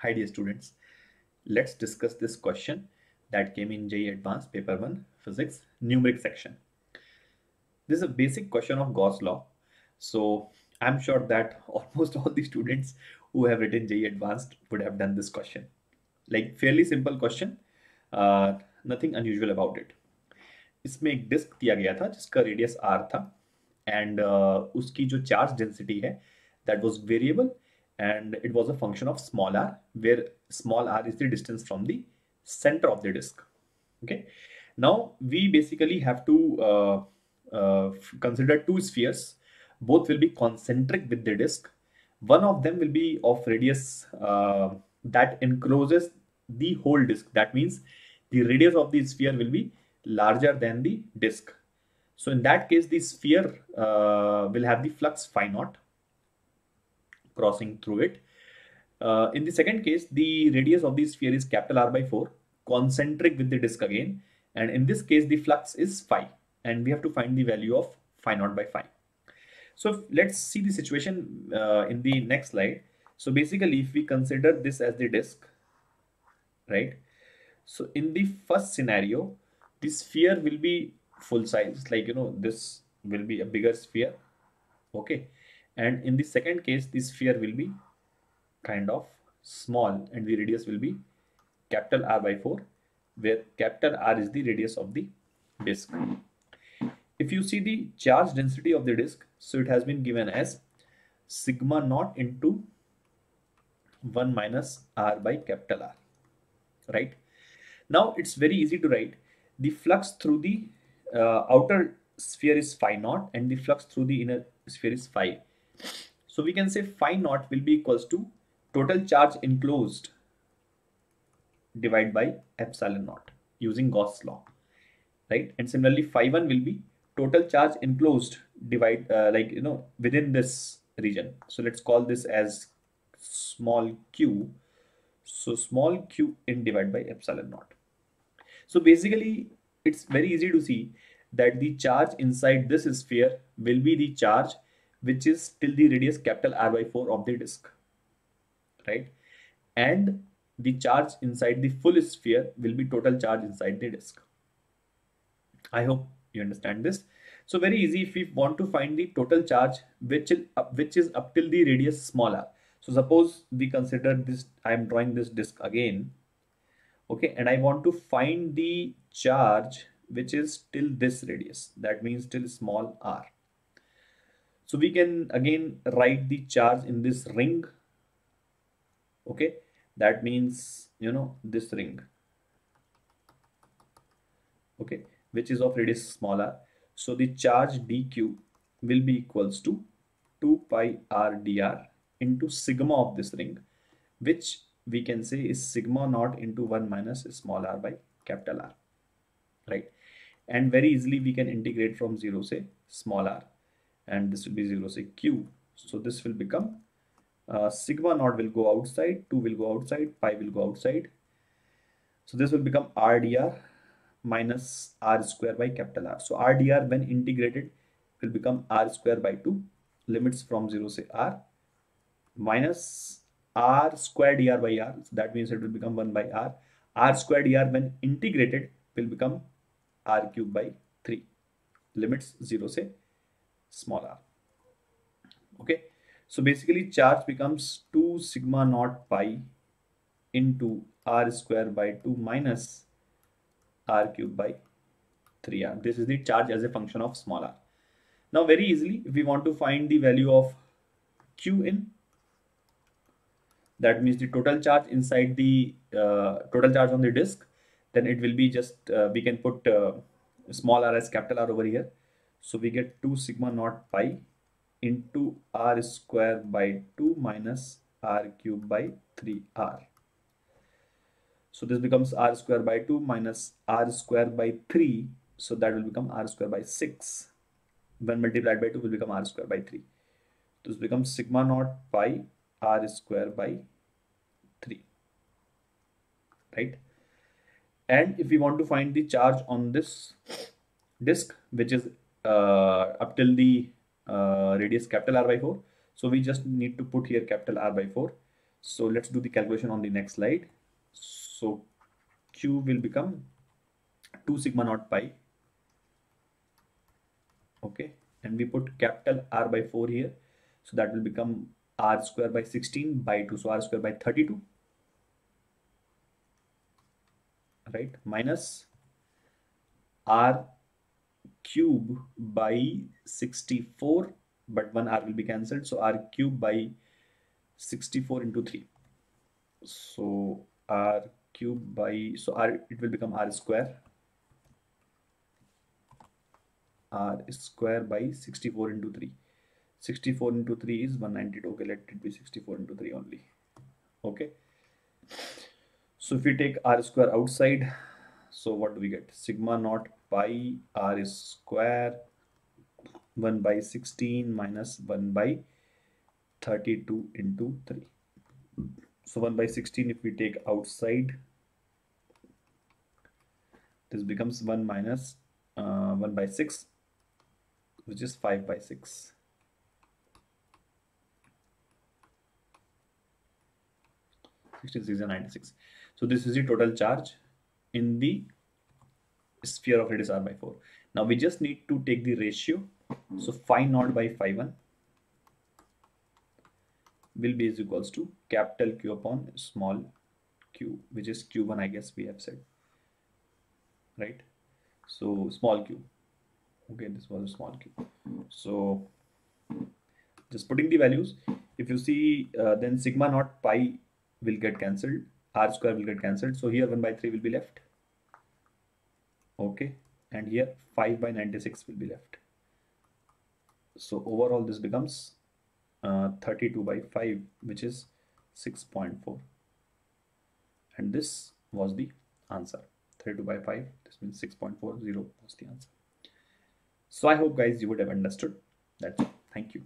Hi dear students, let's discuss this question that came in JEE Advanced Paper 1 Physics Numeric section. This is a basic question of Gauss law. So I'm sure that almost all the students who have written JEE Advanced would have done this question. Like fairly simple question, nothing unusual about it. इसमें एक disc दिया गया था जिसका radius r था and उसकी जो charge density है that was variable and it was a function of small r where small r is the distance from the center of the disk. Okay, now we basically have to consider two spheres. Both will be concentric with the disk. One of them will be of radius that encloses the whole disk. That means the radius of the sphere will be larger than the disk. So in that case the sphere will have the flux phi naught crossing through it. In the second case, the radius of the sphere is capital R by 4, concentric with the disk again. And in this case, the flux is phi. And we have to find the value of phi naught by phi. So let's see the situation in the next slide. So basically, if we consider this as the disk, right? So in the first scenario, the sphere will be full size. Like, this will be a bigger sphere. Okay. And in the second case, the sphere will be kind of small and the radius will be capital R by 4, where capital R is the radius of the disk. If you see the charge density of the disk, so it has been given as sigma naught into 1 minus R by capital R, right? Now it's very easy to write. The flux through the outer sphere is phi naught and the flux through the inner sphere is phi. So we can say phi naught will be equals to total charge enclosed divided by epsilon naught using Gauss law, right? And similarly, phi 1 will be total charge enclosed within this region. So let's call this as small q. So small q in divided by epsilon naught. So basically, it's very easy to see that the charge inside this sphere will be the charge which is till the radius capital R by 4 of the disk, right? And the charge inside the full sphere will be total charge inside the disk. I hope you understand this. So very easy. If we want to find the total charge which is up till the radius small r. So suppose we consider this, I am drawing this disk again, okay, and I want to find the charge which is till this radius, that means till small r. So we can again write the charge in this ring. Okay, that means this ring, okay, which is of radius small r. So the charge dq will be equals to 2 pi r dr into sigma of this ring, which we can say is sigma naught into 1 minus small r by capital R, right? And very easily we can integrate from 0 say small r, and this will be 0 say q. So this will become sigma naught will go outside, 2 will go outside, pi will go outside. So this will become r dr minus r square by capital R. So r dr when integrated will become r square by 2, limits from 0 say r, minus r square dr by r. So that means it will become 1 by r. R square dr when integrated will become r cube by 3, limits 0 say small r. Okay, so basically charge becomes 2 sigma naught pi into r square by 2 minus r cube by 3r. This is the charge as a function of small r. Now very easily, if we want to find the value of q in, that means the total charge inside the total charge on the disk, then it will be just we can put small r as capital R over here. So we get 2 sigma naught pi into r square by 2 minus r cube by 3r. So this becomes r square by 2 minus r square by 3. So that will become r square by 6. When multiplied by 2 will become r square by 3. This becomes sigma naught pi r square by 3, right? And if we want to find the charge on this disk, which is up till the radius capital R by 4, so we just need to put here capital R by 4. So let's do the calculation on the next slide. So Q will become 2 sigma naught pi. Okay, and we put capital R by 4 here, so that will become R square by 16 by 2, so R square by 32, right, minus R cube by 64, but one R will be cancelled, so R cube by 64 into 3, so R cube by, so R, it will become R square by 64 into 3. 64 into 3 is 192. Okay, let it be 64 into 3 only. Okay, so if we take R square outside, so what do we get? Sigma naught pi R square 1 by 16 minus 1 by 32 into 3. So 1 by 16, if we take outside, this becomes 1 minus 1 by 6, which is 5 by 6. 66 and 96. So this is the total charge in the sphere of radius R by 4. Now we just need to take the ratio. So phi naught by phi 1 will be is equals to capital Q upon small q, which is Q1, I guess we have said, right? So small q. Okay, this was a small q. So just putting the values, if you see, then sigma naught pi will get cancelled, R square will get cancelled, so here 1 by 3 will be left. Okay, and here 5 by 96 will be left. So overall this becomes 32 by 5, which is 6.4, and this was the answer. 32 by 5, this means 6.40 was the answer. So I hope guys you would have understood. That's all. Thank you.